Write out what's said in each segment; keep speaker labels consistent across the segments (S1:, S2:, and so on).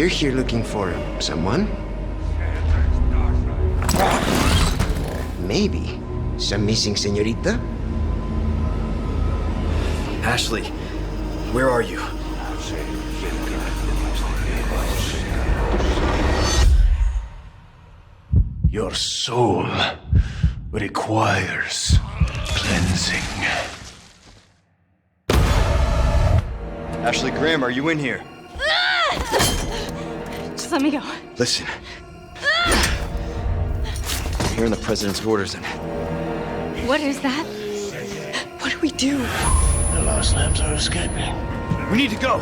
S1: you're here looking for someone? Maybe some missing señorita?
S2: Ashley, where are you?
S3: Your soul requires cleansing.
S2: Ashley Graham, are you in here?
S4: Just let me go.
S2: Listen. I'm hearing the president's orders and
S4: What is that? What do we do?
S3: The lost lambs are escaping.
S2: we need to go.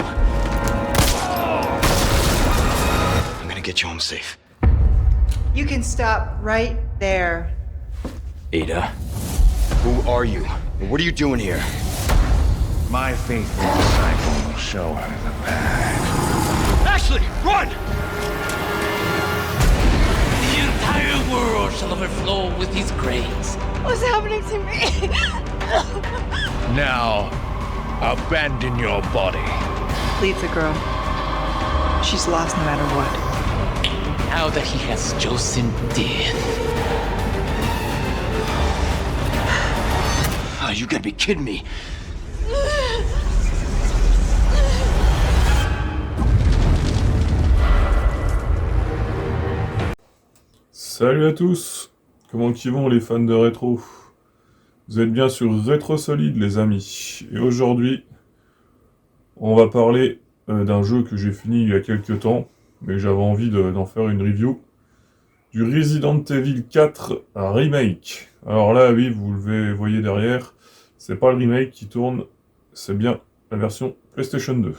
S2: I'm gonna get you home safe.
S5: You can stop right there.
S2: Ada, who are you? And what are you doing here?
S3: My faithful disciple will show her the path.
S2: Ashley, run!
S6: The entire world shall overflow with his grace.
S4: What's happening to me?
S3: Now, abandon your body.
S5: Leave the girl. She's lost no matter what.
S6: Now that he has chosen death.
S2: Oh, you gotta be kidding me.
S7: Salut à tous, comment qu'ils vont les fans de rétro? Vous êtes bien sur Rétro Solide les amis, et aujourd'hui on va parler d'un jeu que j'ai fini il y a quelques temps, mais j'avais envie d'en faire une review, du Resident Evil 4 Remake. Alors là oui, vous le voyez derrière, c'est pas le remake qui tourne, c'est bien la version PlayStation 2.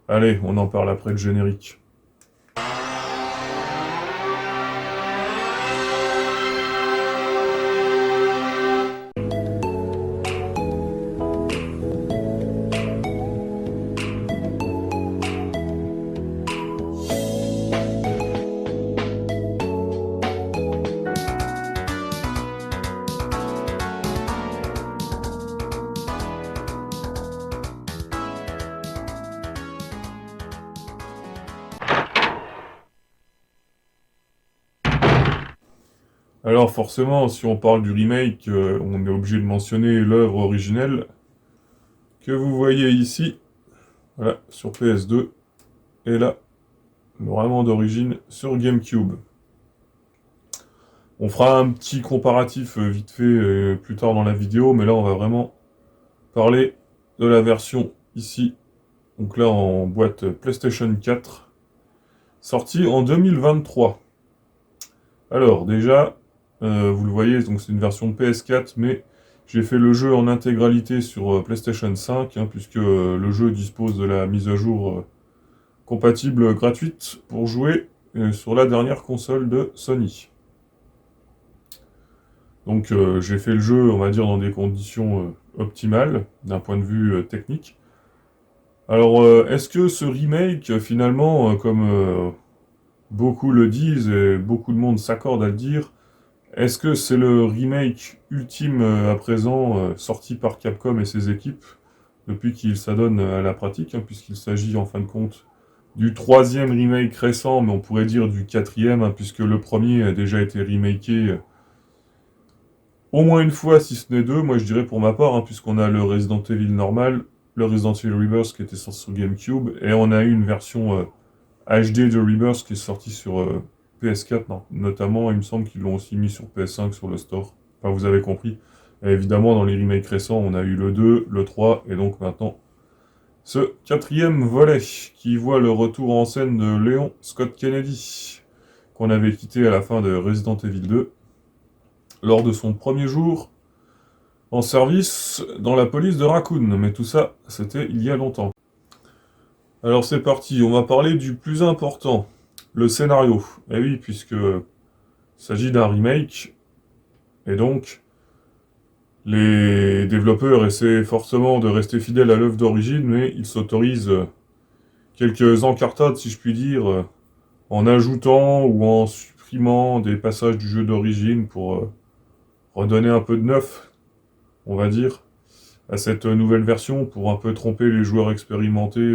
S7: Allez, on en parle après le générique. Alors forcément, si on parle du remake, on est obligé de mentionner l'œuvre originelle que vous voyez ici, voilà, sur PS2, et là, vraiment d'origine, sur GameCube. On fera un petit comparatif vite fait plus tard dans la vidéo, mais là on va vraiment parler de la version ici, donc là en boîte PlayStation 4, sortie en 2023. Alors déjà, vous le voyez, donc c'est une version PS4, mais j'ai fait le jeu en intégralité sur PlayStation 5, puisque le jeu dispose de la mise à jour compatible gratuite pour jouer sur la dernière console de Sony. Donc j'ai fait le jeu, on va dire, dans des conditions optimales, d'un point de vue technique. Alors, est-ce que ce remake, finalement, comme beaucoup le disent, et beaucoup de monde s'accorde à le dire, est-ce que c'est le remake ultime à présent sorti par Capcom et ses équipes depuis qu'il s'adonne à la pratique, puisqu'il s'agit en fin de compte du 3e remake récent, mais on pourrait dire du 4e, puisque le premier a déjà été remaké au moins une fois, si ce n'est deux, moi je dirais pour ma part, puisqu'on a le Resident Evil normal, le Resident Evil Rebirth qui était sorti sur GameCube, et on a eu une version HD de Rebirth qui est sortie sur PS4, notamment, il me semble qu'ils l'ont aussi mis sur PS5 sur le store. Enfin, vous avez compris. Et évidemment, dans les remakes récents, on a eu le 2, le 3, et donc maintenant, ce 4e volet, qui voit le retour en scène de Leon Scott Kennedy, qu'on avait quitté à la fin de Resident Evil 2, lors de son premier jour en service dans la police de Raccoon. Mais tout ça, c'était il y a longtemps. Alors c'est parti, on va parler du plus important. Le scénario. Eh oui, puisque il s'agit d'un remake, et donc les développeurs essaient forcément de rester fidèles à l'œuvre d'origine, mais ils s'autorisent quelques encartades, si je puis dire, en ajoutant ou en supprimant des passages du jeu d'origine pour redonner un peu de neuf, on va dire, à cette nouvelle version, pour un peu tromper les joueurs expérimentés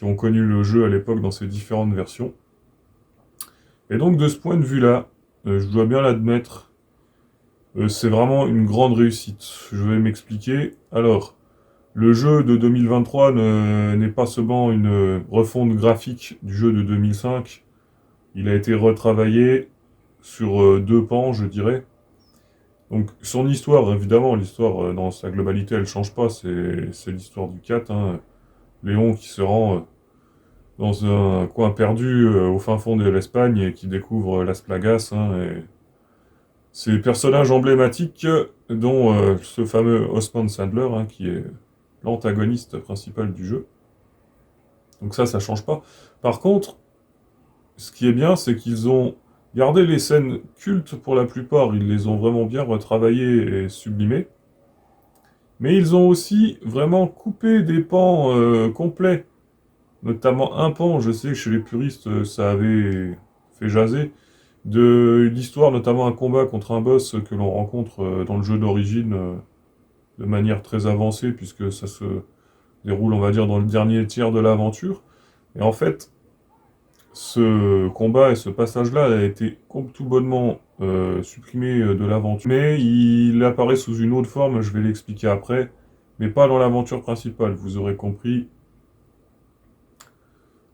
S7: qui ont connu le jeu à l'époque dans ses différentes versions. Et donc de ce point de vue-là, je dois bien l'admettre, c'est vraiment une grande réussite. Je vais m'expliquer. Alors, le jeu de 2023 n'est pas seulement une refonte graphique du jeu de 2005, il a été retravaillé sur deux pans, je dirais. Donc son histoire, évidemment, l'histoire dans sa globalité, elle change pas, c'est l'histoire du 4, hein. Léon qui se rend dans un coin perdu au fin fond de l'Espagne et qui découvre Las Plagas, hein, et ces personnages emblématiques dont ce fameux Osmond Sandler, hein, qui est l'antagoniste principal du jeu. Donc ça change pas. Par contre, ce qui est bien, c'est qu'ils ont gardé les scènes cultes pour la plupart, ils les ont vraiment bien retravaillées et sublimées. Mais ils ont aussi vraiment coupé des pans complets. Notamment un pan, je sais que chez les puristes, ça avait fait jaser, de l'histoire, notamment un combat contre un boss que l'on rencontre dans le jeu d'origine de manière très avancée, puisque ça se déroule, on va dire, dans le dernier tiers de l'aventure. Et en fait, ce combat et ce passage-là a été tout bonnement supprimé de l'aventure. Mais il apparaît sous une autre forme, je vais l'expliquer après, mais pas dans l'aventure principale, vous aurez compris.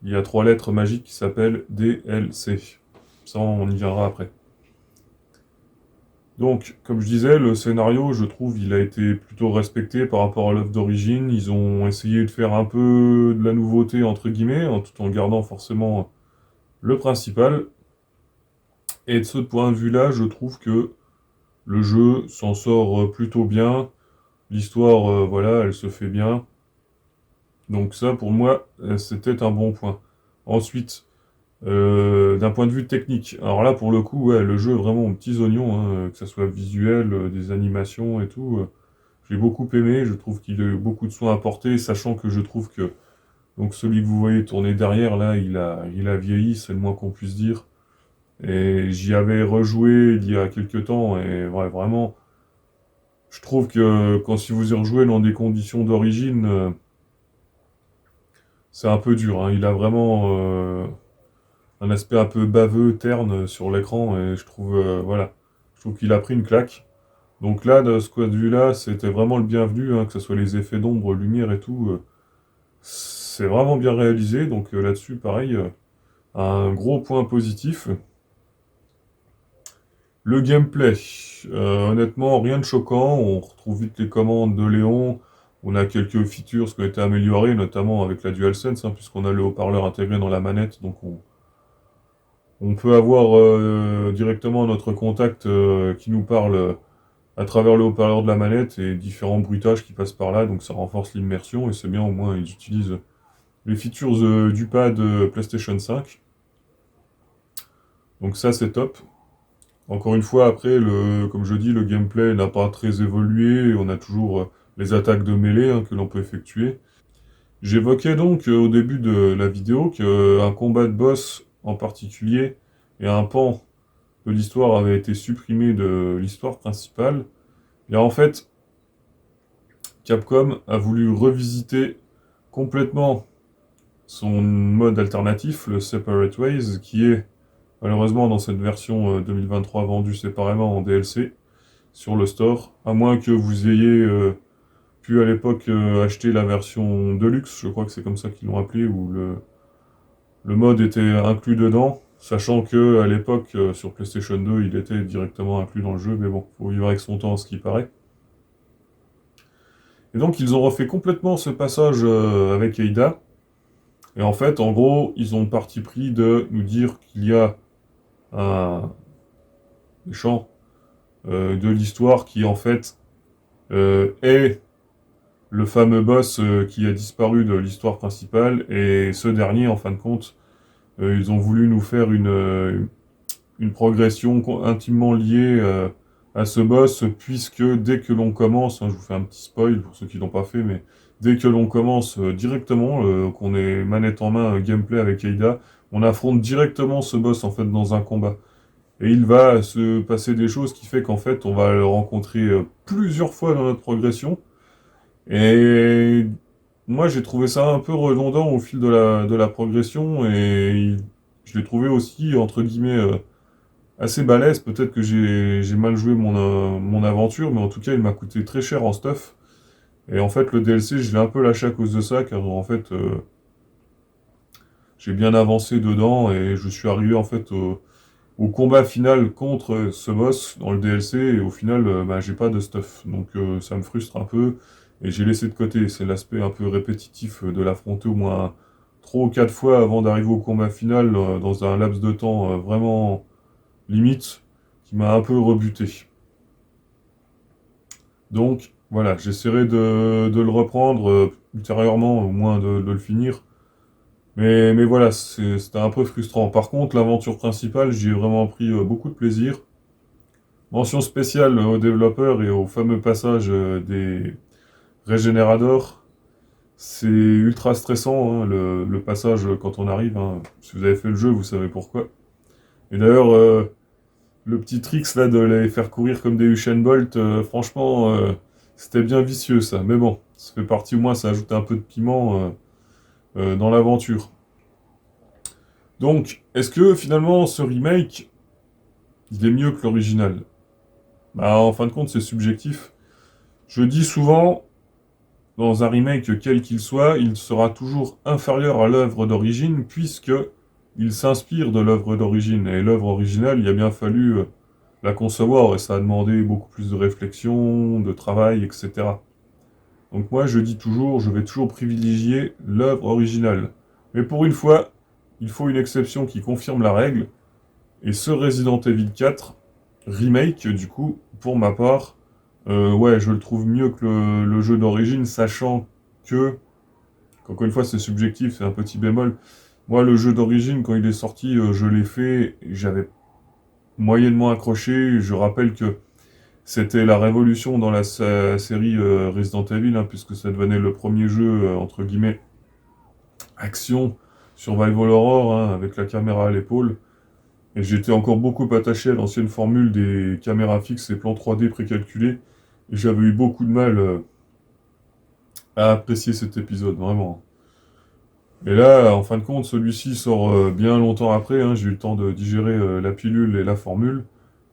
S7: Il y a 3 lettres magiques qui s'appellent DLC. Ça, on y viendra après. Donc, comme je disais, le scénario, je trouve, il a été plutôt respecté par rapport à l'œuvre d'origine. Ils ont essayé de faire un peu de la nouveauté, entre guillemets, tout en gardant forcément le principal. Et de ce point de vue-là, je trouve que le jeu s'en sort plutôt bien. L'histoire, voilà, elle se fait bien. Donc ça, pour moi, c'était un bon point. Ensuite, d'un point de vue technique, alors là, pour le coup, ouais, le jeu est vraiment aux petits oignons, hein, que ce soit visuel, des animations et tout. J'ai beaucoup aimé, je trouve qu'il a eu beaucoup de soins apportés, sachant que je trouve que donc celui que vous voyez tourner derrière, là, il a vieilli, c'est le moins qu'on puisse dire. Et j'y avais rejoué il y a quelques temps, et ouais, vraiment, je trouve que si vous y rejouez dans des conditions d'origine, c'est un peu dur, hein. Il a vraiment un aspect un peu baveux, terne sur l'écran, et je trouve, voilà, je trouve qu'il a pris une claque. Donc là, de ce point de vue-là, c'était vraiment le bienvenu, hein, que ce soit les effets d'ombre, lumière et tout, c'est vraiment bien réalisé, donc là-dessus, pareil, un gros point positif. Le gameplay, honnêtement, rien de choquant, on retrouve vite les commandes de Léon. On a quelques features qui ont été améliorées, notamment avec la DualSense, hein, puisqu'on a le haut-parleur intégré dans la manette, donc on peut avoir directement notre contact qui nous parle à travers le haut-parleur de la manette et différents bruitages qui passent par là, donc ça renforce l'immersion, et c'est bien, au moins ils utilisent les features du pad PlayStation 5. Donc ça, c'est top. Encore une fois, après, comme je dis, le gameplay n'a pas très évolué, on a toujours les attaques de mêlée, hein, que l'on peut effectuer. J'évoquais donc au début de la vidéo qu'un combat de boss en particulier et un pan de l'histoire avait été supprimé de l'histoire principale. Et en fait, Capcom a voulu revisiter complètement son mode alternatif, le Separate Ways, qui est malheureusement dans cette version 2023 vendue séparément en DLC sur le store, à moins que vous ayez pu à l'époque acheter la version Deluxe, je crois que c'est comme ça qu'ils l'ont appelé, où le mode était inclus dedans, sachant que à l'époque sur PlayStation 2 il était directement inclus dans le jeu, mais bon, faut vivre avec son temps à ce qui paraît. Et donc ils ont refait complètement ce passage avec Ada, et en fait, en gros, ils ont le parti pris de nous dire qu'il y a un méchant de l'histoire qui en fait est le fameux boss qui a disparu de l'histoire principale, et ce dernier, en fin de compte, ils ont voulu nous faire une progression intimement liée à ce boss, puisque dès que l'on commence, hein, je vous fais un petit spoil pour ceux qui l'ont pas fait, mais dès que l'on commence directement, qu'on est manette en main, gameplay avec Ada, on affronte directement ce boss en fait dans un combat. Et il va se passer des choses qui fait qu'en fait on va le rencontrer plusieurs fois dans notre progression. Et moi j'ai trouvé ça un peu redondant au fil de la progression, et je l'ai trouvé aussi, entre guillemets, assez balèze. Peut-être que j'ai mal joué mon aventure, mais en tout cas il m'a coûté très cher en stuff. Et en fait le DLC je l'ai un peu lâché à cause de ça, car en fait j'ai bien avancé dedans, et je suis arrivé en fait au combat final contre ce boss dans le DLC, et au final bah, j'ai pas de stuff. Donc ça me frustre un peu, et j'ai laissé de côté. C'est l'aspect un peu répétitif de l'affronter au moins 3 ou 4 fois avant d'arriver au combat final dans un laps de temps vraiment limite, qui m'a un peu rebuté. Donc voilà, j'essaierai de le reprendre ultérieurement, au moins de le finir. Mais voilà, c'était un peu frustrant. Par contre, l'aventure principale, j'y ai vraiment pris beaucoup de plaisir. Mention spéciale aux développeurs et au fameux passage des Régénérateurs. C'est ultra stressant, hein, le passage quand on arrive, hein. Si vous avez fait le jeu, vous savez pourquoi. Et d'ailleurs, le petit tricks là de les faire courir comme des Usain Bolt, franchement, c'était bien vicieux ça. Mais bon, ça fait partie, au moins ça ajoute un peu de piment dans l'aventure. Donc, est-ce que finalement ce remake, il est mieux que l'original? Bah, en fin de compte, c'est subjectif. Je dis souvent, dans un remake quel qu'il soit, il sera toujours inférieur à l'œuvre d'origine, puisque il s'inspire de l'œuvre d'origine. Et l'œuvre originale, il a bien fallu la concevoir, et ça a demandé beaucoup plus de réflexion, de travail, etc. Donc moi, je dis toujours, je vais toujours privilégier l'œuvre originale. Mais pour une fois, il faut une exception qui confirme la règle, et ce Resident Evil 4 remake, du coup, pour ma part, ouais, je le trouve mieux que le jeu d'origine, sachant que, encore une fois, c'est subjectif, c'est un petit bémol. Moi, le jeu d'origine, quand il est sorti, je l'ai fait, et j'avais moyennement accroché. Je rappelle que c'était la révolution dans la série Resident Evil, hein, puisque ça devenait le premier jeu, entre guillemets, action, survival horror, hein, avec la caméra à l'épaule. Et j'étais encore beaucoup attaché à l'ancienne formule des caméras fixes et plans 3D précalculés. Et j'avais eu beaucoup de mal à apprécier cet épisode, vraiment. Et là, en fin de compte, celui-ci sort bien longtemps après, hein. J'ai eu le temps de digérer la pilule et la formule.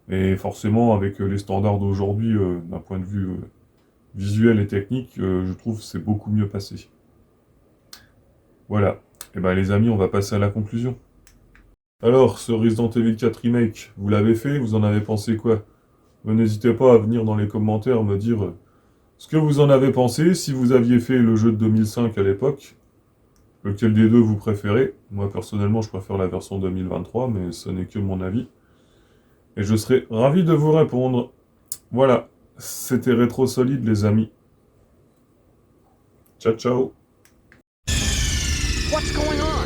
S7: Et forcément, avec les standards d'aujourd'hui, d'un point de vue visuel et technique, je trouve que c'est beaucoup mieux passé. Voilà. Et ben les amis, on va passer à la conclusion. Alors, ce Resident Evil 4 Remake, vous l'avez fait? Vous en avez pensé quoi? N'hésitez pas à venir dans les commentaires me dire ce que vous en avez pensé, si vous aviez fait le jeu de 2005 à l'époque, lequel des deux vous préférez. Moi, personnellement, je préfère la version 2023, mais ce n'est que mon avis. Et je serai ravi de vous répondre. Voilà, c'était Rétro Solide, les amis. Ciao, ciao.
S2: What's going on?